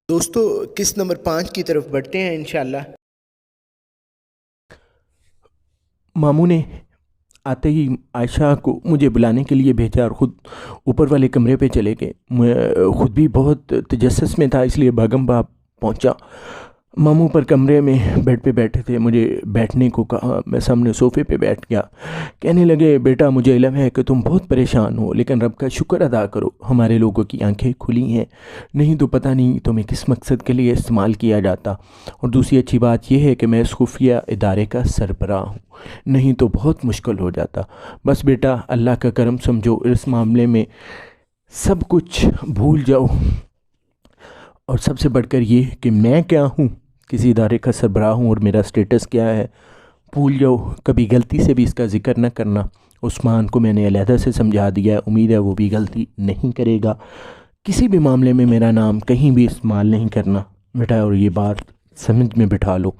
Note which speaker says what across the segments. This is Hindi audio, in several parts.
Speaker 1: दोस्तों किस नंबर 5 की तरफ बढ़ते हैं इंशाल्लाह।
Speaker 2: मामू ने आते ही आयशा को मुझे बुलाने के लिए भेजा और ख़ुद ऊपर वाले कमरे पे चले गए। मैं ख़ुद भी बहुत तजस्सुस में था, इसलिए भागम भाग पहुंचा। मामू पर कमरे में बेड पे बैठे थे, मुझे बैठने को कहा। मैं सामने सोफ़े पे बैठ गया। कहने लगे, बेटा मुझे इल्म है कि तुम बहुत परेशान हो, लेकिन रब का शुक्र अदा करो, हमारे लोगों की आंखें खुली हैं, नहीं तो पता नहीं तुम्हें किस मकसद के लिए इस्तेमाल किया जाता। और दूसरी अच्छी बात यह है कि मैं इस खुफिया इदारे का सरबराह हूँ, नहीं तो बहुत मुश्किल हो जाता। बस बेटा अल्लाह का करम समझो, इस मामले में सब कुछ भूल जाओ। और सबसे बढ़कर ये कि मैं क्या हूँ, किसी इदारे का सरबराह हूँ और मेरा स्टेटस क्या है, भूल जाओ। कभी गलती से भी इसका ज़िक्र न करना। उस्मान को मैंने अलहदा से समझा दिया है, उम्मीद है वो भी गलती नहीं करेगा। किसी भी मामले में मेरा नाम कहीं भी इस्तेमाल नहीं करना बेटा, और ये बात समझ में बिठा लो।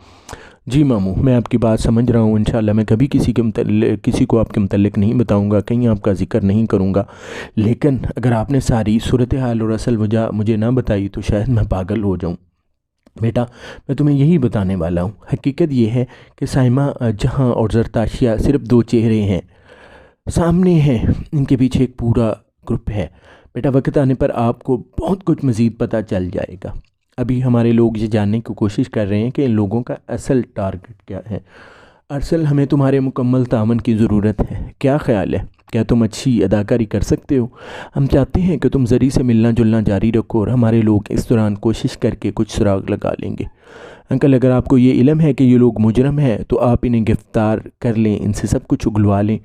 Speaker 2: जी मामू, मैं आपकी बात समझ रहा हूँ। इंशाल्लाह मैं कभी किसी को आपके मुतल्लिक नहीं बताऊँगा, कहीं आपका ज़िक्र नहीं करूँगा। लेकिन अगर आपने सारी सूरत हाल और असल वजह मुझे ना बताई तो शायद मैं पागल हो जाऊँ। बेटा मैं तुम्हें यही बताने वाला हूँ। हकीकत ये है कि साइमा जहाँ और ज़रताशिया सिर्फ दो चेहरे हैं, सामने हैं, इनके पीछे एक पूरा ग्रुप है। बेटा वक्त आने पर आपको बहुत कुछ मज़ीद पता चल जाएगा। अभी हमारे लोग ये जानने की कोशिश कर रहे हैं कि इन लोगों का असल टारगेट क्या है। अरसल हमें तुम्हारे मुकम्मल तामन की ज़रूरत है। क्या ख़्याल है, क्या तुम अच्छी अदाकारी कर सकते हो? हम चाहते हैं कि तुम ज़री से मिलना जुलना जारी रखो और हमारे लोग इस दौरान कोशिश करके कुछ सुराग लगा लेंगे। अंकल अगर आपको ये इल्म है कि ये लोग मुजरम हैं तो आप इन्हें गिरफ़्तार कर लें, इनसे सब कुछ उगलवा लें।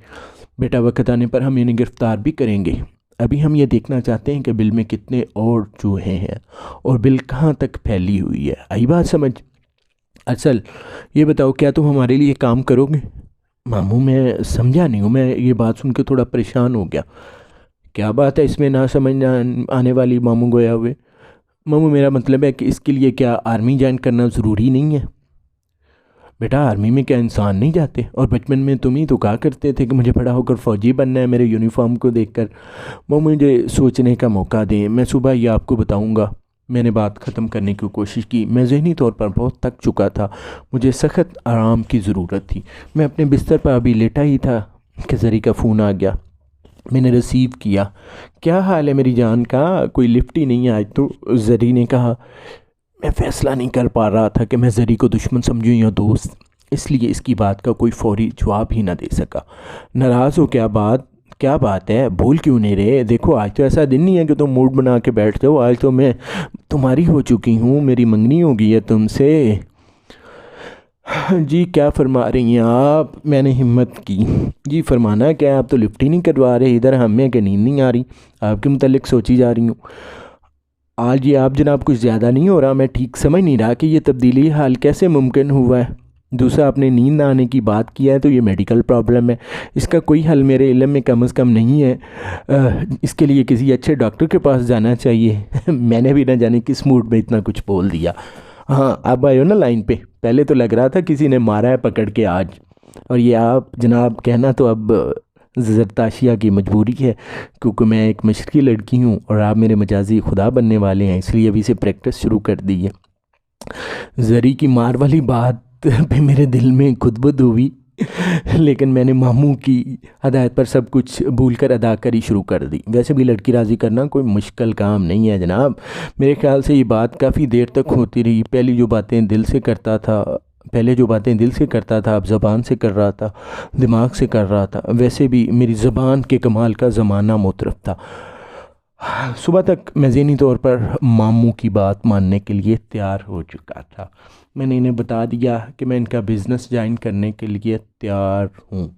Speaker 2: बेटा वक्त आने पर हम इन्हें गिरफ़्तार भी करेंगे। अभी हम ये देखना चाहते हैं कि बिल में कितने और चूहे हैं और बिल कहाँ तक फैली हुई है। आई बात समझ? असल ये बताओ, क्या तुम हमारे लिए काम करोगे? मामू मैं समझा नहीं हूँ, मैं ये बात सुन के थोड़ा परेशान हो गया। क्या बात है इसमें ना समझ आने वाली? मामू गोया हुए। मामू मेरा मतलब है कि इसके लिए क्या आर्मी ज्वाइन करना ज़रूरी नहीं है? बेटा आर्मी में क्या इंसान नहीं जाते? और बचपन में तुम ही तो कहा करते थे कि मुझे बड़ा होकर फ़ौजी बनना है मेरे यूनिफॉर्म को देखकर। वो मुझे सोचने का मौका दें, मैं सुबह ये आपको बताऊंगा। मैंने बात ख़त्म करने की कोशिश की। मैं ज़हनी तौर पर बहुत थक चुका था, मुझे सख्त आराम की ज़रूरत थी। मैं अपने बिस्तर पर अभी लेटा ही था कि जरी का फ़ोन आ गया। मैंने रिसीव किया। क्या हाल है मेरी जान का? कोई लिफ्ट ही नहीं है आज तो। जरी ने कहा। मैं फ़ैसला नहीं कर पा रहा था कि मैं जरी को दुश्मन समझूं या दोस्त, इसलिए इसकी बात का कोई फौरी जवाब ही ना दे सका। नाराज़ हो? क्या बात है, भूल क्यों नहीं रहे? देखो आज तो ऐसा दिन नहीं है कि तुम मूड बना के बैठ जाओ। आज तो मैं तुम्हारी हो चुकी हूँ, मेरी मंगनी हो गई है तुमसे। जी क्या फरमा रही हैं आप? मैंने हिम्मत की। जी फरमाना क्या है? आप तो लिफ्ट ही नहीं करवा रहे, इधर हमें कि नींद नहीं आ रही, आपके मुतल्लिक सोची जा रही हूँ। आज ये आप जनाब कुछ ज़्यादा नहीं हो रहा? मैं ठीक समझ नहीं रहा कि ये तब्दीली हाल कैसे मुमकिन हुआ है। दूसरा आपने नींद ना आने की बात किया है तो ये मेडिकल प्रॉब्लम है, इसका कोई हल मेरे इल्म में कम से कम नहीं है। इसके लिए किसी अच्छे डॉक्टर के पास जाना चाहिए। मैंने भी ना जाने किस मूड में इतना कुछ बोल दिया। हाँ अब आयो ना लाइन पे। पहले तो लग रहा था किसी ने मारा है पकड़ के आज, और ये आप जनाब कहना तो अब ज़रताशिया की मजबूरी है, क्योंकि मैं एक मशरकी लड़की हूँ और आप मेरे मजाजी खुदा बनने वाले हैं, इसलिए अभी से प्रैक्टिस शुरू कर दी है। जरी की मार वाली बात पे मेरे दिल में खुदबुद हुई, लेकिन मैंने मामू की हदायत पर सब कुछ भूलकर अदाकारी शुरू कर दी। वैसे भी लड़की राज़ी करना कोई मुश्किल काम नहीं है जनाब। मेरे ख्याल से ये बात काफ़ी देर तक होती रही। पहले जो बातें दिल से करता था अब ज़बान से कर रहा था, दिमाग से कर रहा था। वैसे भी मेरी ज़बान के कमाल का ज़माना मुतरफ था। सुबह तक मैं ज़हनी तौर पर मामू की बात मानने के लिए तैयार हो चुका था। मैंने इन्हें बता दिया कि मैं इनका बिज़नेस ज्वाइन करने के लिए तैयार हूँ,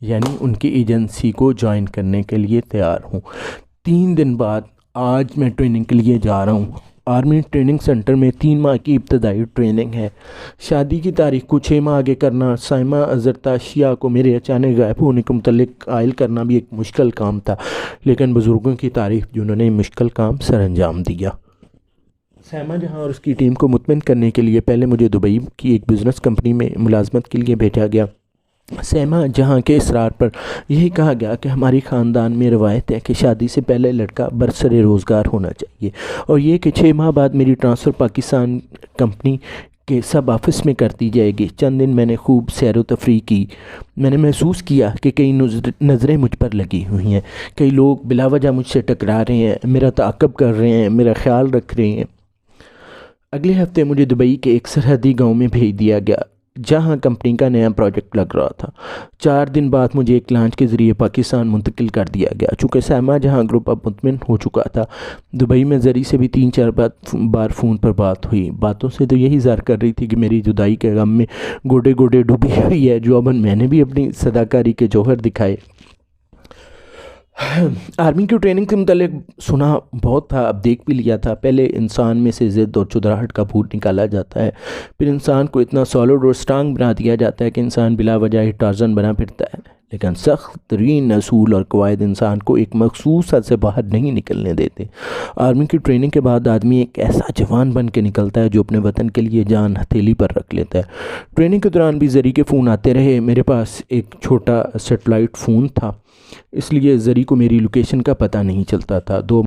Speaker 2: यानी उनकी एजेंसी को ज्वाइन करने के लिए तैयार हूँ। 3 दिन बाद आज मैं ट्रेनिंग के लिए जा रहा हूँ। आर्मी ट्रेनिंग सेंटर में 3 माह की इब्तदाई ट्रेनिंग है। शादी की तारीख को 6 माह आगे करना, साइमा ज़रताशिया को मेरे अचानक गायब होने के मुतल्लिक आयल करना भी एक मुश्किल काम था, लेकिन बुज़ुर्गों की तारीफ जिन्होंने मुश्किल काम सर अंजाम दिया। साइमा जहां और उसकी टीम को मुतमिन करने के लिए पहले मुझे दुबई की एक बिज़नेस कंपनी में मुलाजमत के लिए भेजा गया। सहमा जहाँ के इसरार पर यही कहा गया कि हमारी ख़ानदान में रवायत है कि शादी से पहले लड़का बरसरे रोज़गार होना चाहिए, और ये कि 6 माह बाद मेरी ट्रांसफ़र पाकिस्तान कंपनी के सब ऑफिस में कर दी जाएगी। चंद दिन मैंने खूब सैर व तफरी की। मैंने महसूस किया कि कई नज़रें मुझ पर लगी हुई हैं, कई लोग बिलावजह मुझसे टकरा रहे हैं, मेरा ताक़ब कर रहे हैं, मेरा ख्याल रख रहे हैं। अगले हफ्ते मुझे दुबई के एक सरहदी गांव में भेज दिया गया जहां कंपनी का नया प्रोजेक्ट लग रहा था। 4 दिन बाद मुझे एक लॉन्च के ज़रिए पाकिस्तान मुंतकिल कर दिया गया। चूँकि सहमा जहां ग्रुप अब मुतमिन हो चुका था, दुबई में ज़री से भी 3-4 बार फ़ोन पर बात हुई। बातों से तो यही ज़ाहिर कर रही थी कि मेरी जुदाई के गम में गोडे गोडे डूबी हुई है। जो अबन मैंने भी अपनी सदाकारी के जौहर दिखाए। आर्मी की ट्रेनिंग के मुतालिक सुना बहुत था, अब देख भी लिया था। पहले इंसान में से ज़िद और चुदराहट का भूत निकाला जाता है, फिर इंसान को इतना सॉलिड और स्ट्रांग बना दिया जाता है कि इंसान बिला वजह ही टार्ज़न बना फिरता है। लेकिन सख्त तरीन असूल और कवायद इंसान को एक मखसूस हद से बाहर नहीं निकलने देते। आर्मी की ट्रेनिंग के बाद आदमी एक ऐसा जवान बन के निकलता है जो अपने वतन के लिए जान हथेली पर रख लेता है। ट्रेनिंग के दौरान भी ज़री के फ़ोन आते रहे। मेरे पास एक छोटा सेटेलाइट फ़ोन था, इसलिए ज़री को मेरी लोकेशन का पता नहीं चलता था। 2